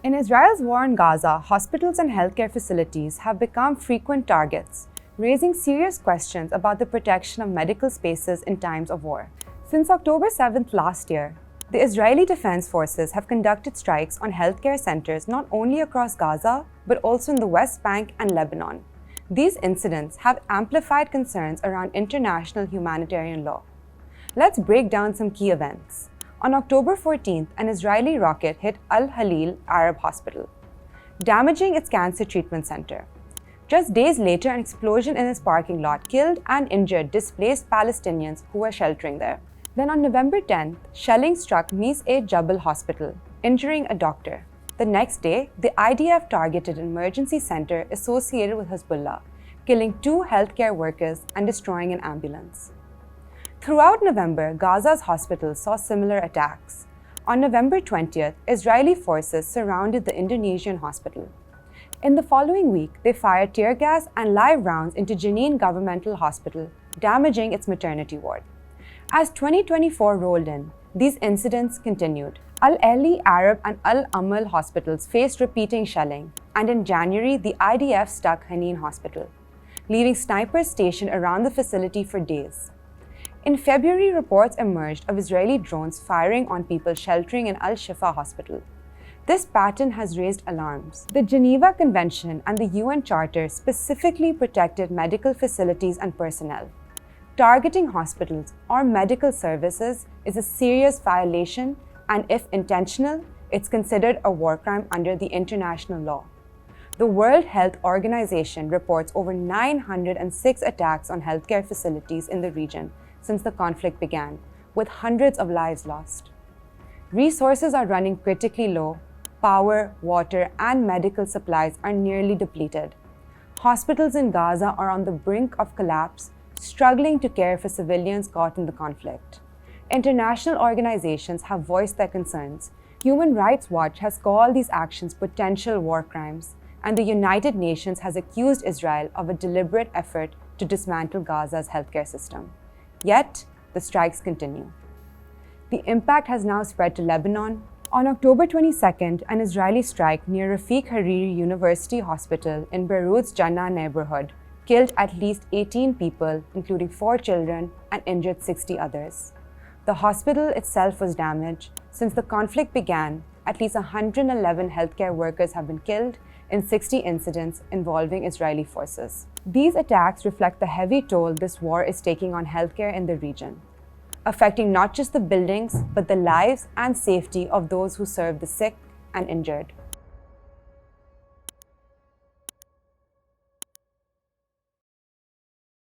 In Israel's war on Gaza, hospitals and healthcare facilities have become frequent targets, raising serious questions about the protection of medical spaces in times of war. Since October 7th last year, the Israeli Defense Forces have conducted strikes on healthcare centers not only across Gaza, but also in the West Bank and Lebanon. These incidents have amplified concerns around international humanitarian law. Let's break down some key events. On October 14th, an Israeli rocket hit Al-Ahli Arab Hospital, damaging its cancer treatment center. Just days later, an explosion in its parking lot killed and injured displaced Palestinians who were sheltering there. Then on November 10th, shelling struck Meis-Ed Jabal Hospital, injuring a doctor. The next day, the IDF targeted an emergency center associated with Hezbollah, killing 2 healthcare workers and destroying an ambulance. Throughout November, Gaza's hospitals saw similar attacks. On November 20th, Israeli forces surrounded the Indonesian hospital. In the following week, they fired tear gas and live rounds into Jenin Governmental Hospital, damaging its maternity ward. As 2024 rolled in, these incidents continued. Al-Ahli Arab and Al-Amal hospitals faced repeating shelling, and in January, the IDF struck Jenin Hospital, leaving snipers stationed around the facility for days. In February, reports emerged of Israeli drones firing on people sheltering in Al-Shifa hospital. This pattern has raised alarms. The Geneva Convention and the UN Charter specifically protected medical facilities and personnel. Targeting hospitals or medical services is a serious violation, and if intentional, it's considered a war crime under the international law. The World Health Organization reports over 906 attacks on healthcare facilities in the region since the conflict began, with hundreds of lives lost. Resources are running critically low. Power, water, and medical supplies are nearly depleted. Hospitals in Gaza are on the brink of collapse, struggling to care for civilians caught in the conflict. International organizations have voiced their concerns. Human Rights Watch has called these actions potential war crimes, and the United Nations has accused Israel of a deliberate effort to dismantle Gaza's healthcare system. Yet, the strikes continue. The impact has now spread to Lebanon. On October 22nd, an Israeli strike near Rafiq Hariri University Hospital in Beirut's Jannah neighborhood killed at least 18 people, including 4 children, and injured 60 others. The hospital itself was damaged. Since the conflict began, at least 111 healthcare workers have been killed in 60 incidents involving Israeli forces. These attacks reflect the heavy toll this war is taking on healthcare in the region, affecting not just the buildings, but the lives and safety of those who serve the sick and injured.